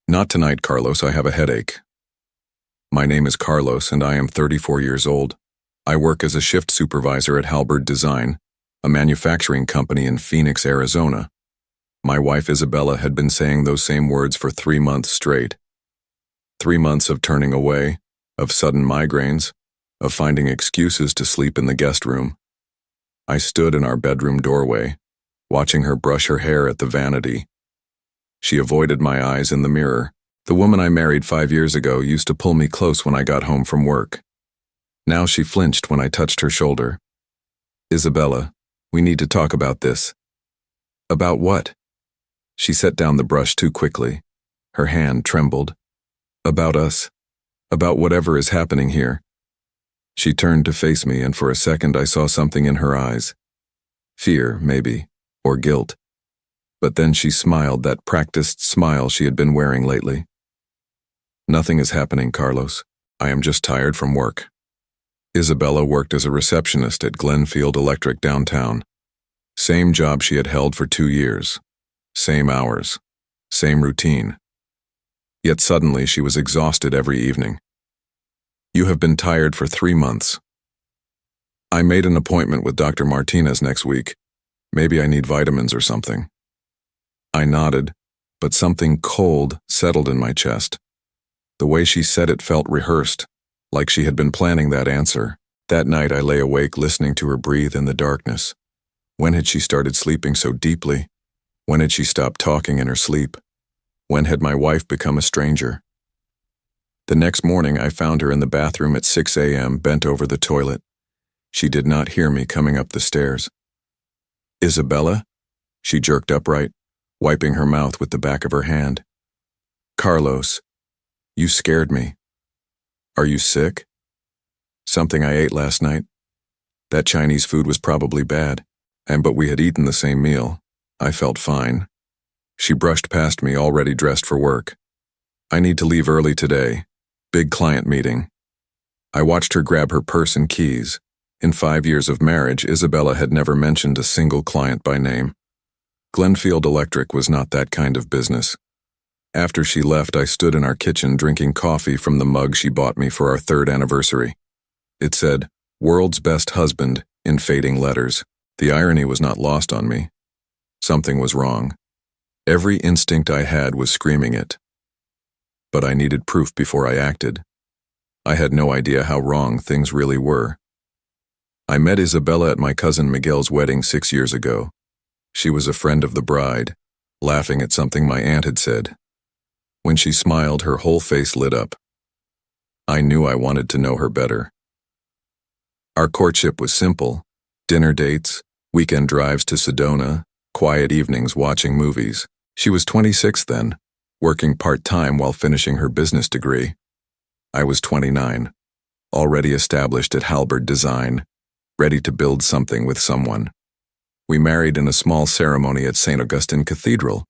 Not tonight, Carlos. I have a headache. My name is Carlos and I am 34 years old. I work as a shift supervisor at Revenge Dyan, a manufacturing company in Phoenix, Arizona. My wife Isabella had been saying those same words for 3 months straight. 3 months of turning away, of sudden migraines, of finding excuses to sleep in the guest room. I stood in our bedroom doorway, watching her brush her hair at the vanity. She avoided my eyes in the mirror. The woman I married 5 years ago used to pull me close when I got home from work. Now she flinched when I touched her shoulder. Isabella, we need to talk about this. About what? She set down the brush too quickly. Her hand trembled. About us. About whatever is happening here. She turned to face me, and for a second I saw something in her eyes. Fear, maybe, or guilt. But then she smiled, that practiced smile she had been wearing lately. Nothing is happening, Carlos. I am just tired from work. Isabella worked as a receptionist at Glenfield Electric downtown. Same job she had held for 2 years. Same hours. Same routine. Yet suddenly she was exhausted every evening. You have been tired for 3 months. I made an appointment with Dr. Martinez next week. Maybe I need vitamins or something. I nodded, but something cold settled in my chest. The way she said it felt rehearsed, like she had been planning that answer. That night I lay awake listening to her breathe in the darkness. When had she started sleeping so deeply? When had she stopped talking in her sleep? When had my wife become a stranger? The next morning I found her in the bathroom at 6 a.m. bent over the toilet. She did not hear me coming up the stairs. Isabella? She jerked upright, wiping her mouth with the back of her hand. Carlos, you scared me. Are you sick? Something I ate last night. That Chinese food was probably bad, but we had eaten the same meal. I felt fine. She brushed past me, already dressed for work. I need to leave early today. Big client meeting. I watched her grab her purse and keys. In 5 years of marriage, Isabella had never mentioned a single client by name. Glenfield Electric was not that kind of business. After she left, I stood in our kitchen drinking coffee from the mug she bought me for our 3rd anniversary. It said, "World's Best Husband," in fading letters. The irony was not lost on me. Something was wrong. Every instinct I had was screaming it. But I needed proof before I acted. I had no idea how wrong things really were. I met Isabella at my cousin Miguel's wedding 6 years ago. She was a friend of the bride, laughing at something my aunt had said. When she smiled, her whole face lit up. I knew I wanted to know her better. Our courtship was simple: dinner dates, weekend drives to Sedona, quiet evenings watching movies. She was 26 then, working part-time while finishing her business degree. I was 29, already established at Revenge Dyan, ready to build something with someone. We married in a small ceremony at St. Augustine Cathedral.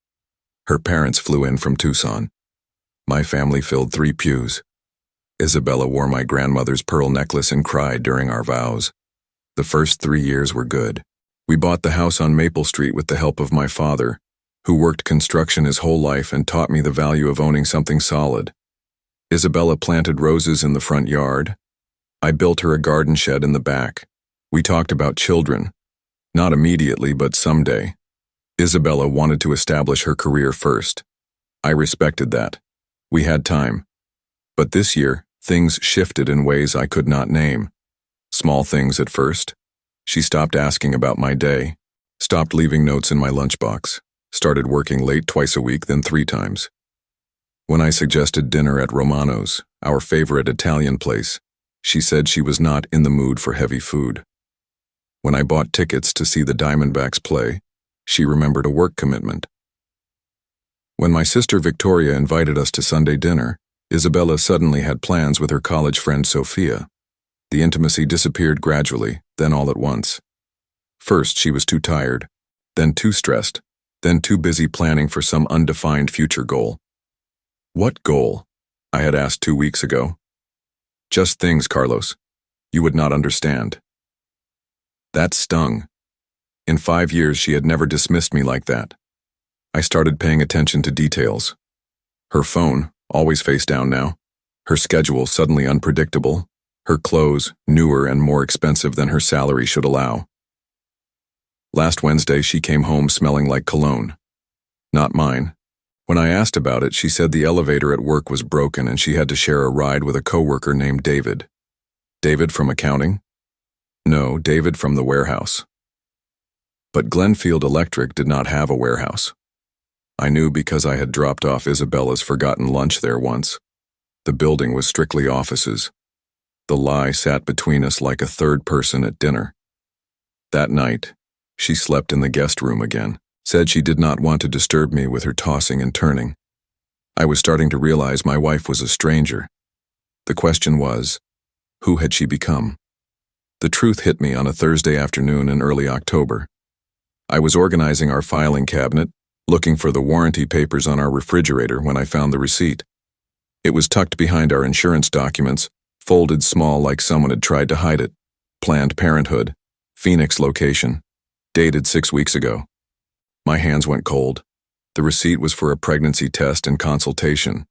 Her parents flew in from Tucson. My family filled 3 pews. Isabella wore my grandmother's pearl necklace and cried during our vows. The first 3 years were good. We bought the house on Maple Street with the help of my father, who worked construction his whole life and taught me the value of owning something solid. Isabella planted roses in the front yard. I built her a garden shed in the back. We talked about children. Not immediately, but someday. Isabella wanted to establish her career first. I respected that. We had time. But this year, things shifted in ways I could not name. Small things at first. She stopped asking about my day, stopped leaving notes in my lunchbox, started working late twice a week, then 3 times. When I suggested dinner at Romano's, our favorite Italian place, she said she was not in the mood for heavy food. When I bought tickets to see the Diamondbacks play, she remembered a work commitment. When my sister Victoria invited us to Sunday dinner, Isabella suddenly had plans with her college friend Sophia. The intimacy disappeared gradually, then all at once. First, she was too tired, then too stressed, then too busy planning for some undefined future goal. What goal? I had asked 2 weeks ago. Just things, Carlos. You would not understand. That stung. In 5 years, she had never dismissed me like that. I started paying attention to details. Her phone, always face down now. Her schedule suddenly unpredictable. Her clothes, newer and more expensive than her salary should allow. Last Wednesday, she came home smelling like cologne. Not mine. When I asked about it, she said the elevator at work was broken and she had to share a ride with a coworker named David. David from accounting? No, David from the warehouse. But Glenfield Electric did not have a warehouse. I knew because I had dropped off Isabella's forgotten lunch there once. The building was strictly offices. The lie sat between us like a third person at dinner. That night, she slept in the guest room again, said she did not want to disturb me with her tossing and turning. I was starting to realize my wife was a stranger. The question was, who had she become? The truth hit me on a Thursday afternoon in early October. I was organizing our filing cabinet, looking for the warranty papers on our refrigerator when I found the receipt. It was tucked behind our insurance documents, folded small like someone had tried to hide it. Planned Parenthood, Phoenix location, dated 6 weeks ago. My hands went cold. The receipt was for a pregnancy test and consultation.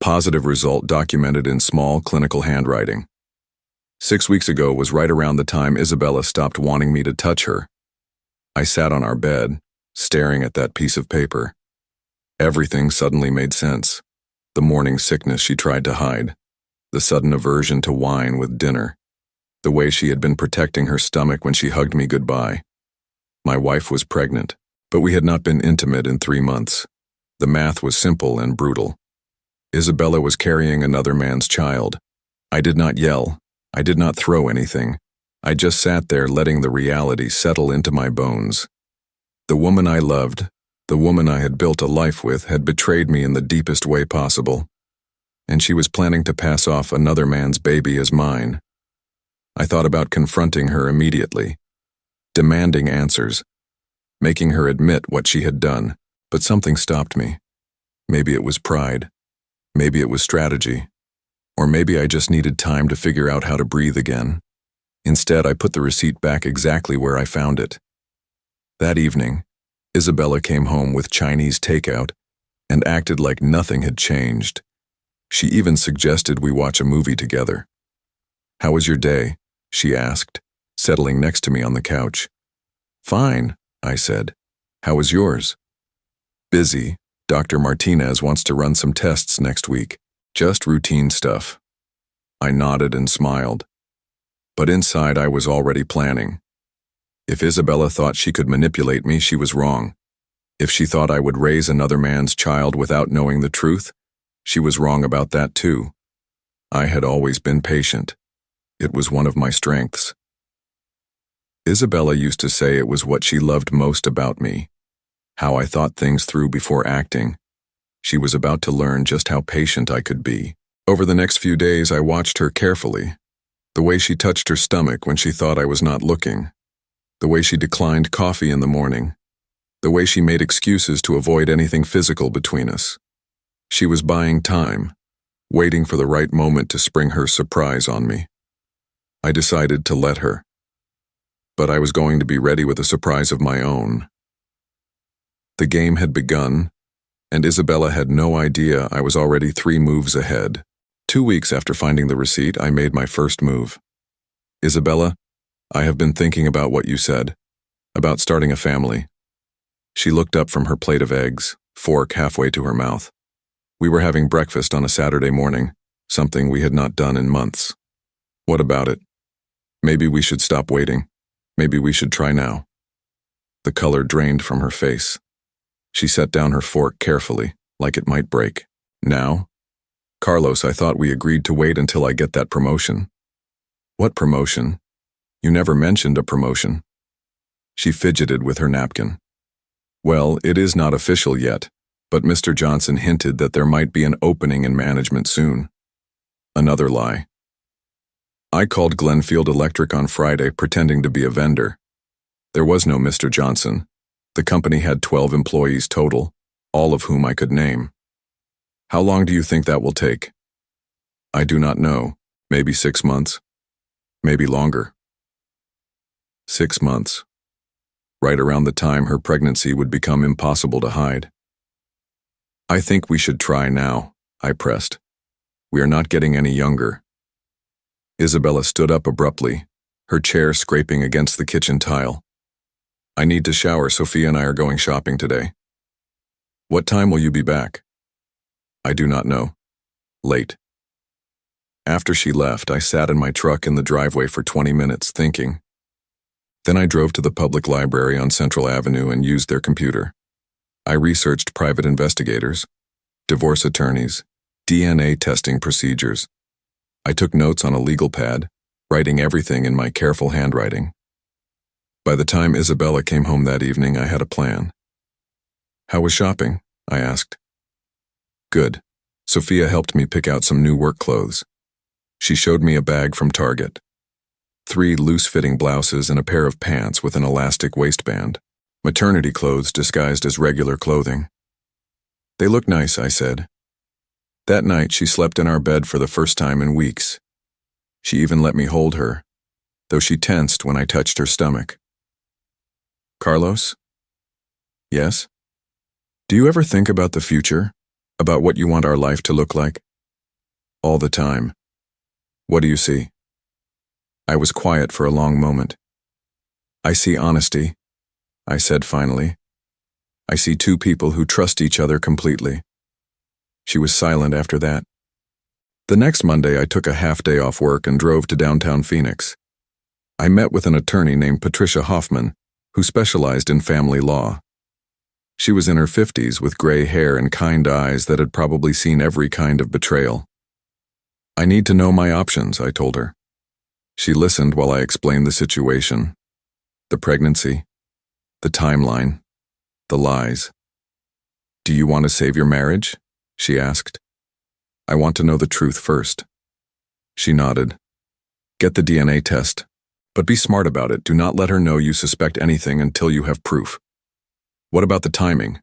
Positive result documented in small clinical handwriting. 6 weeks ago was right around the time Isabella stopped wanting me to touch her. I sat on our bed, staring at that piece of paper. Everything suddenly made sense. The morning sickness she tried to hide. The sudden aversion to wine with dinner. The way she had been protecting her stomach when she hugged me goodbye. My wife was pregnant, but we had not been intimate in 3 months. The math was simple and brutal. Isabella was carrying another man's child. I did not yell. I did not throw anything. I just sat there letting the reality settle into my bones. The woman I loved, the woman I had built a life with, had betrayed me in the deepest way possible. And she was planning to pass off another man's baby as mine. I thought about confronting her immediately, demanding answers, making her admit what she had done, but something stopped me. Maybe it was pride. Maybe it was strategy. Or maybe I just needed time to figure out how to breathe again. Instead, I put the receipt back exactly where I found it. That evening, Isabella came home with Chinese takeout and acted like nothing had changed. She even suggested we watch a movie together. "How was your day?" she asked, settling next to me on the couch. "Fine," I said. "How was yours?" "Busy. Dr. Martinez wants to run some tests next week. Just routine stuff." I nodded and smiled. But inside I was already planning. If Isabella thought she could manipulate me, she was wrong. If she thought I would raise another man's child without knowing the truth, she was wrong about that too. I had always been patient. It was one of my strengths. Isabella used to say it was what she loved most about me, how I thought things through before acting. She was about to learn just how patient I could be. Over the next few days, I watched her carefully. The way she touched her stomach when she thought I was not looking. The way she declined coffee in the morning. The way she made excuses to avoid anything physical between us. She was buying time, waiting for the right moment to spring her surprise on me. I decided to let her. But I was going to be ready with a surprise of my own. The game had begun, and Isabella had no idea I was already 3 moves ahead. 2 weeks after finding the receipt, I made my first move. "Isabella, I have been thinking about what you said, about starting a family." She looked up from her plate of eggs, fork halfway to her mouth. We were having breakfast on a Saturday morning, something we had not done in months. "What about it? Maybe we should stop waiting. Maybe we should try now." The color drained from her face. She set down her fork carefully, like it might break. "Now? Carlos, I thought we agreed to wait until I get that promotion." "What promotion? You never mentioned a promotion." She fidgeted with her napkin. "Well, it is not official yet, but Mr. Johnson hinted that there might be an opening in management soon." Another lie. I called Glenfield Electric on Friday pretending to be a vendor. There was no Mr. Johnson. The company had 12 employees total, all of whom I could name. "How long do you think that will take?" "I do not know. Maybe 6 months. Maybe longer." 6 months. Right around the time her pregnancy would become impossible to hide. I think we should try now, I pressed. We are not getting any younger. Isabella stood up abruptly, her chair scraping against the kitchen tile. I need to shower. Sophia and I are going shopping today. What time will you be back? I do not know. Late. After she left, I sat in my truck in the driveway for 20 minutes thinking. Then I drove to the public library on Central Avenue and used their computer. I researched private investigators, divorce attorneys, DNA testing procedures. I took notes on a legal pad, writing everything in my careful handwriting. By the time Isabella came home that evening, I had a plan. How was shopping? I asked. Good. Sophia helped me pick out some new work clothes. She showed me a bag from Target. 3 loose-fitting blouses and a pair of pants with an elastic waistband. Maternity clothes disguised as regular clothing. They look nice, I said. That night, she slept in our bed for the first time in weeks. She even let me hold her, though she tensed when I touched her stomach. Carlos? Yes? Do you ever think about the future? About what you want our life to look like? All the time. What do you see? I was quiet for a long moment. I see honesty, I said finally. I see 2 people who trust each other completely. She was silent after that. The next Monday, I took a half-day off work and drove to downtown Phoenix. I met with an attorney named Patricia Hoffman, who specialized in family law. She was in her 50s with gray hair and kind eyes that had probably seen every kind of betrayal. I need to know my options, I told her. She listened while I explained the situation. The pregnancy, the timeline, the lies. Do you want to save your marriage? She asked. I want to know the truth first. She nodded. Get the DNA test, but be smart about it. Do not let her know you suspect anything until you have proof. What about the timing?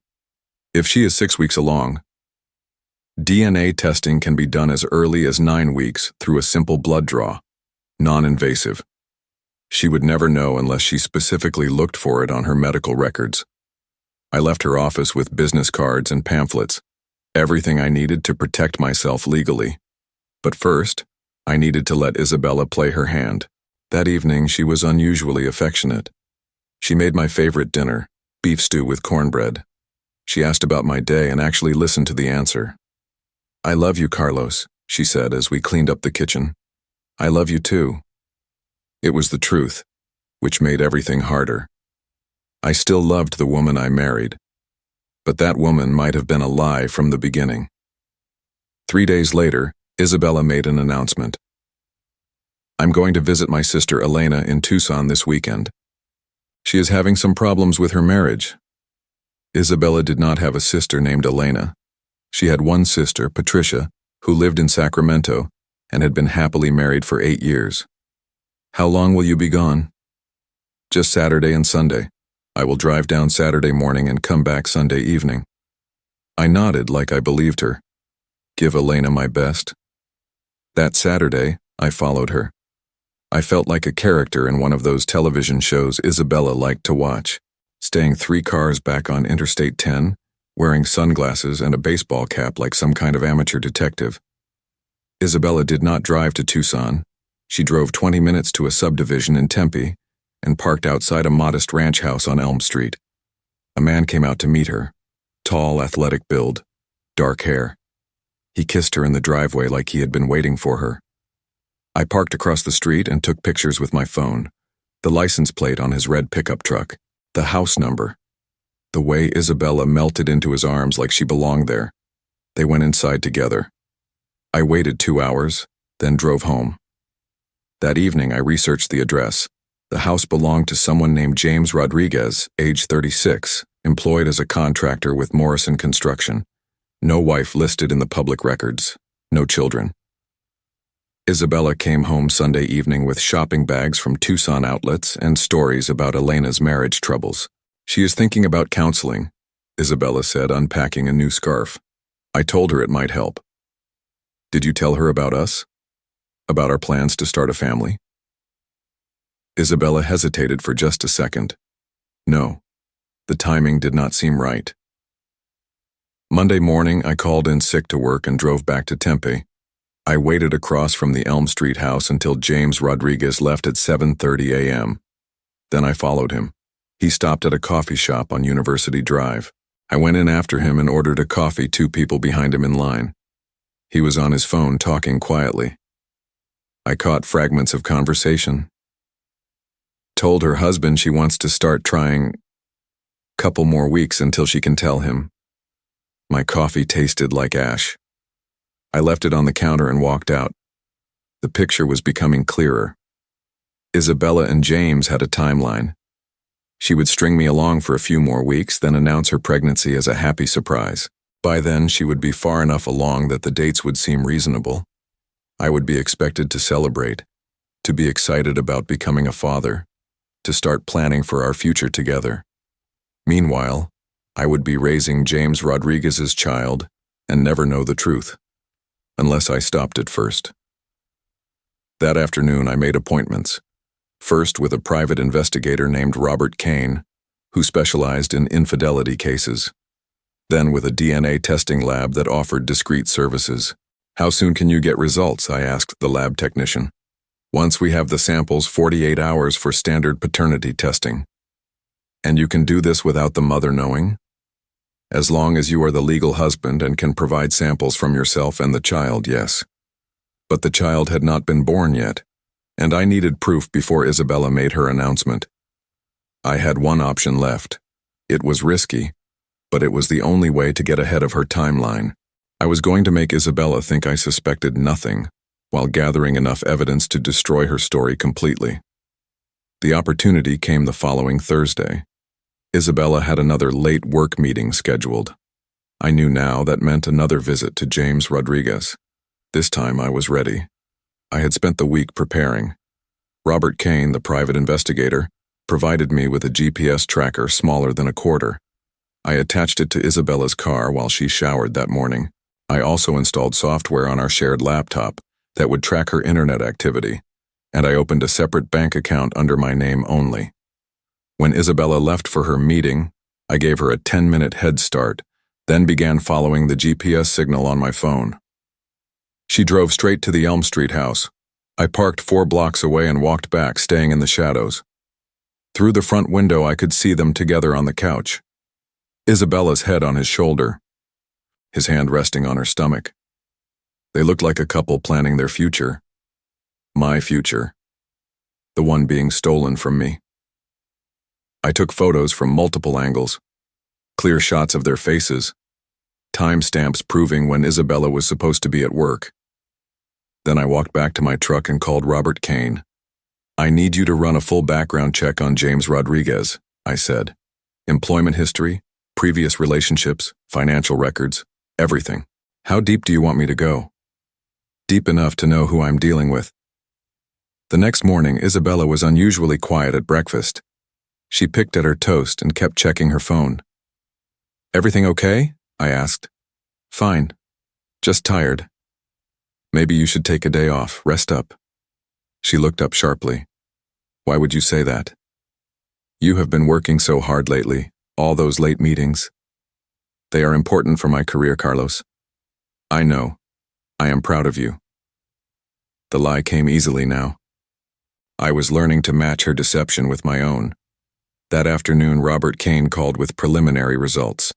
If she is 6 weeks along, DNA testing can be done as early as 9 weeks through a simple blood draw, non-invasive. She would never know unless she specifically looked for it on her medical records. I left her office with business cards and pamphlets, everything I needed to protect myself legally. But first, I needed to let Isabella play her hand. That evening, she was unusually affectionate. She made my favorite dinner, beef stew with cornbread. She asked about my day and actually listened to the answer. I love you, Carlos, she said as we cleaned up the kitchen. I love you too. It was the truth, which made everything harder. I still loved the woman I married, but that woman might have been a lie from the beginning. 3 days later, Isabella made an announcement. I'm going to visit my sister Elena in Tucson this weekend. She is having some problems with her marriage. Isabella did not have a sister named Elena. She had one sister, Patricia, who lived in Sacramento and had been happily married for 8 years. How long will you be gone? Just Saturday and Sunday. I will drive down Saturday morning and come back Sunday evening. I nodded like I believed her. Give Elena my best. That Saturday, I followed her. I felt like a character in one of those television shows Isabella liked to watch, staying 3 cars back on Interstate 10, wearing sunglasses and a baseball cap like some kind of amateur detective. Isabella did not drive to Tucson. She drove 20 minutes to a subdivision in Tempe and parked outside a modest ranch house on Elm Street. A man came out to meet her, tall, athletic build, dark hair. He kissed her in the driveway like he had been waiting for her. I parked across the street and took pictures with my phone, the license plate on his red pickup truck, the house number. The way Isabella melted into his arms like she belonged there. They went inside together. I waited 2 hours, then drove home. That evening, I researched the address. The house belonged to someone named James Rodriguez, age 36, employed as a contractor with Morrison Construction. No wife listed in the public records. No children. Isabella came home Sunday evening with shopping bags from Tucson outlets and stories about Elena's marriage troubles. She is thinking about counseling, Isabella said, unpacking a new scarf. I told her it might help. Did you tell her about us? About our plans to start a family? Isabella hesitated for just a second. No, the timing did not seem right. Monday morning, I called in sick to work and drove back to Tempe. I waited across from the Elm Street house until James Rodriguez left at 7:30 a.m. Then I followed him. He stopped at a coffee shop on University Drive. I went in after him and ordered a coffee, 2 people behind him in line. He was on his phone talking quietly. I caught fragments of conversation. Told her husband she wants to start trying. Couple more weeks until she can tell him. My coffee tasted like ash. I left it on the counter and walked out. The picture was becoming clearer. Isabella and James had a timeline. She would string me along for a few more weeks, then announce her pregnancy as a happy surprise. By then, she would be far enough along that the dates would seem reasonable. I would be expected to celebrate, to be excited about becoming a father, to start planning for our future together. Meanwhile, I would be raising James Rodriguez's child and never know the truth, unless I stopped it first. That afternoon, I made appointments. First with a private investigator named Robert Kane, who specialized in infidelity cases. Then with a DNA testing lab that offered discreet services. How soon can you get results? I asked the lab technician. Once we have the samples, 48 hours for standard paternity testing. And you can do this without the mother knowing? As long as you are the legal husband and can provide samples from yourself and the child, yes. But the child had not been born yet, and I needed proof before Isabella made her announcement. I had one option left. It was risky, but it was the only way to get ahead of her timeline. I was going to make Isabella think I suspected nothing, while gathering enough evidence to destroy her story completely. The opportunity came the following Thursday. Isabella had another late work meeting scheduled. I knew now that meant another visit to James Rodriguez. This time I was ready. I had spent the week preparing. Robert Kane, the private investigator, provided me with a GPS tracker smaller than a quarter. I attached it to Isabella's car while she showered that morning. I also installed software on our shared laptop that would track her internet activity, and I opened a separate bank account under my name only. When Isabella left for her meeting, I gave her a 10-minute head start, then began following the GPS signal on my phone. She drove straight to the Elm Street house. I parked 4 blocks away and walked back, staying in the shadows. Through the front window, I could see them together on the couch. Isabella's head on his shoulder, his hand resting on her stomach. They looked like a couple planning their future. My future. The one being stolen from me. I took photos from multiple angles, clear shots of their faces, timestamps proving when Isabella was supposed to be at work. Then I walked back to my truck and called Robert Kane. I need you to run a full background check on James Rodriguez, I said. Employment history, previous relationships, financial records, everything. How deep do you want me to go? Deep enough to know who I'm dealing with. The next morning, Isabella was unusually quiet at breakfast. She picked at her toast and kept checking her phone. Everything okay? I asked. Fine. Just tired. Maybe you should take a day off, rest up. She looked up sharply. Why would you say that? You have been working so hard lately, all those late meetings. They are important for my career, Carlos. I know. I am proud of you. The lie came easily now. I was learning to match her deception with my own. That afternoon, Robert Kane called with preliminary results.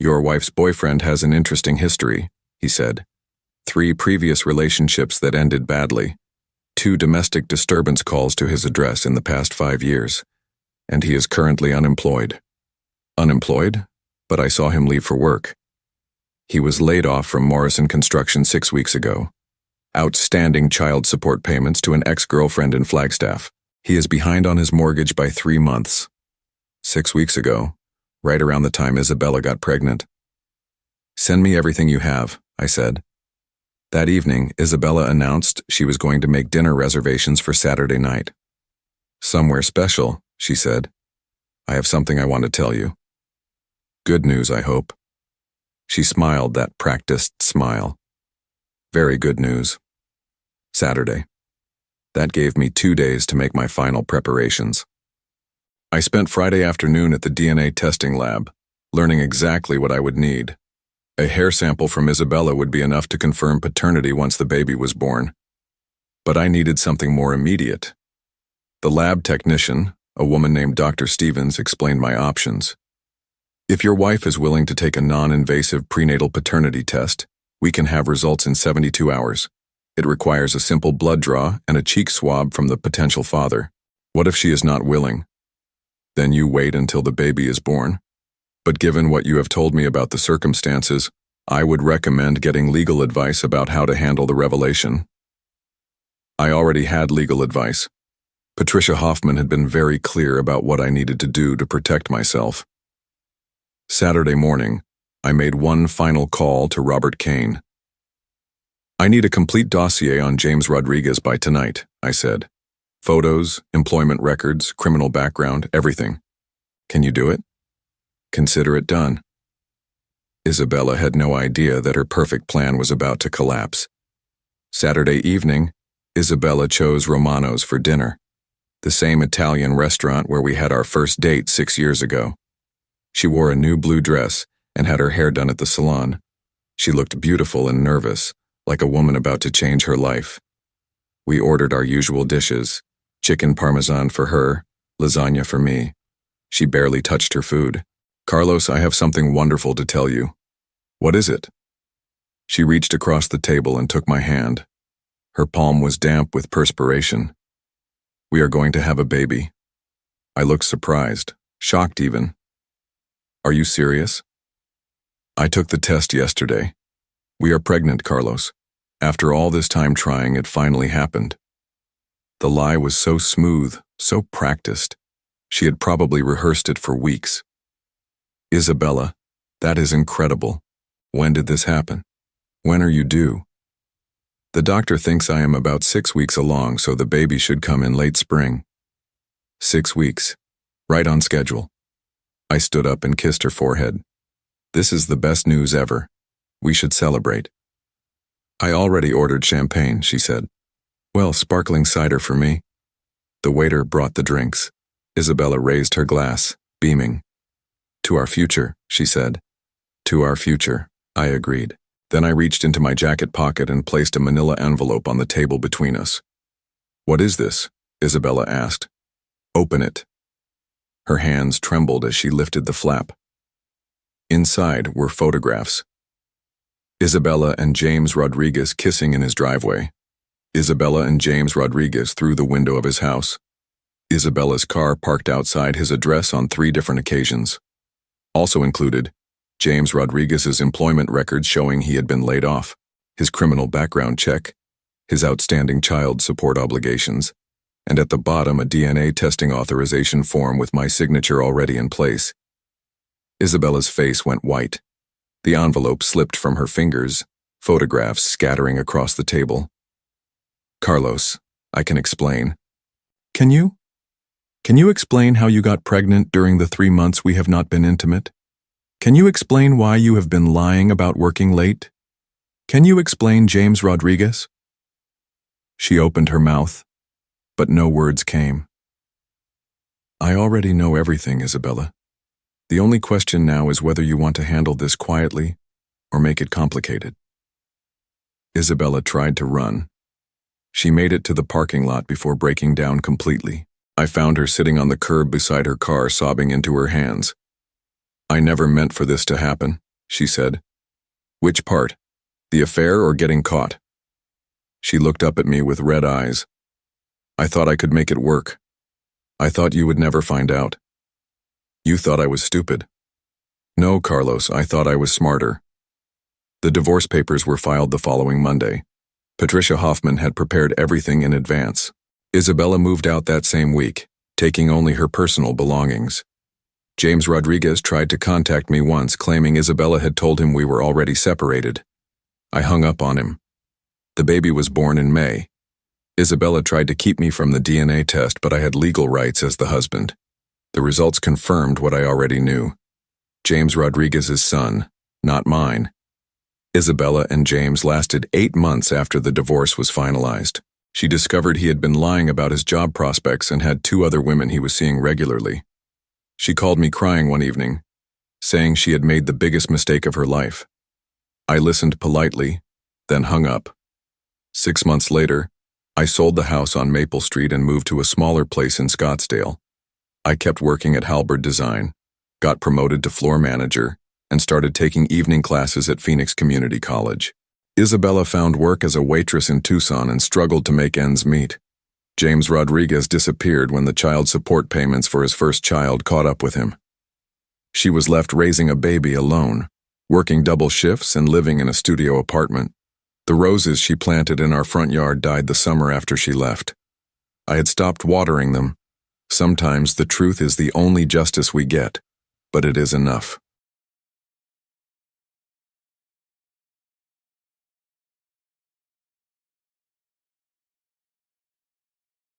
Your wife's boyfriend has an interesting history, he said. 3 previous relationships that ended badly. 2 domestic disturbance calls to his address in the past 5 years. And he is currently unemployed. Unemployed? But I saw him leave for work. He was laid off from Morrison Construction 6 weeks ago. Outstanding child support payments to an ex-girlfriend in Flagstaff. He is behind on his mortgage by 3 months. 6 weeks ago, right around the time Isabella got pregnant. Send me everything you have, I said. That evening, Isabella announced she was going to make dinner reservations for Saturday night. Somewhere special, she said. I have something I want to tell you. Good news, I hope. She smiled that practiced smile. Very good news. Saturday. That gave me 2 days to make my final preparations. I spent Friday afternoon at the DNA testing lab, learning exactly what I would need. A hair sample from Isabella would be enough to confirm paternity once the baby was born. But I needed something more immediate. The lab technician, a woman named Dr. Stevens, explained my options. If your wife is willing to take a non-invasive prenatal paternity test, we can have results in 72 hours. It requires a simple blood draw and a cheek swab from the potential father. What if she is not willing? Then you wait until the baby is born. But given what you have told me about the circumstances, I would recommend getting legal advice about how to handle the revelation. I already had legal advice. Patricia Hoffman had been very clear about what I needed to do to protect myself. Saturday morning, I made one final call to Robert Kane. I need a complete dossier on James Rodriguez by tonight, I said. Photos, employment records, criminal background, everything. Can you do it? Consider it done. Isabella had no idea that her perfect plan was about to collapse. Saturday evening, Isabella chose Romano's for dinner, the same Italian restaurant where we had our first date 6 years ago. She wore a new blue dress and had her hair done at the salon. She looked beautiful and nervous, like a woman about to change her life. We ordered our usual dishes, chicken parmesan for her, lasagna for me. She barely touched her food. Carlos, I have something wonderful to tell you. What is it? She reached across the table and took my hand. Her palm was damp with perspiration. We are going to have a baby. I looked surprised, shocked even. Are you serious? I took the test yesterday. We are pregnant, Carlos. After all this time trying, it finally happened. The lie was so smooth, so practiced. She had probably rehearsed it for weeks. Isabella, that is incredible. When did this happen? When are you due? The doctor thinks I am about 6 weeks along, so the baby should come in late spring. 6 weeks. Right on schedule. I stood up and kissed her forehead. This is the best news ever. We should celebrate. I already ordered champagne, she said. Well, sparkling cider for me. The waiter brought the drinks. Isabella raised her glass, beaming. To our future, she said. To our future, I agreed. Then I reached into my jacket pocket and placed a manila envelope on the table between us. What is this? Isabella asked. Open it. Her hands trembled as she lifted the flap. Inside were photographs. Isabella and James Rodriguez kissing in his driveway. Isabella and James Rodriguez through the window of his house. Isabella's car parked outside his address on 3 different occasions. Also included, James Rodriguez's employment records showing he had been laid off, his criminal background check, his outstanding child support obligations, and at the bottom a DNA testing authorization form with my signature already in place. Isabella's face went white. The envelope slipped from her fingers, photographs scattering across the table. Carlos, I can explain. Can you? Can you explain how you got pregnant during the 3 months we have not been intimate? Can you explain why you have been lying about working late? Can you explain James Rodriguez? She opened her mouth, but no words came. I already know everything, Isabella. The only question now is whether you want to handle this quietly or make it complicated. Isabella tried to run. She made it to the parking lot before breaking down completely. I found her sitting on the curb beside her car, sobbing into her hands. I never meant for this to happen, she said. Which part? The affair or getting caught? She looked up at me with red eyes. I thought I could make it work. I thought you would never find out. You thought I was stupid. No, Carlos, I thought I was smarter. The divorce papers were filed the following Monday. Patricia Hoffman had prepared everything in advance. Isabella moved out that same week, taking only her personal belongings. James Rodriguez tried to contact me once, claiming Isabella had told him we were already separated. I hung up on him. The baby was born in May. Isabella tried to keep me from the DNA test, but I had legal rights as the husband. The results confirmed what I already knew. James Rodriguez's son, not mine. Isabella and James lasted 8 months after the divorce was finalized. She discovered he had been lying about his job prospects and had 2 other women he was seeing regularly. She called me crying one evening, saying she had made the biggest mistake of her life. I listened politely, then hung up. 6 months later, I sold the house on Maple Street and moved to a smaller place in Scottsdale. I kept working at Halberd Design, got promoted to floor manager, and started taking evening classes at Phoenix Community College. Isabella found work as a waitress in Tucson and struggled to make ends meet. James Rodriguez disappeared when the child support payments for his first child caught up with him. She was left raising a baby alone, working double shifts and living in a studio apartment. The roses she planted in our front yard died the summer after she left. I had stopped watering them. Sometimes the truth is the only justice we get, but it is enough.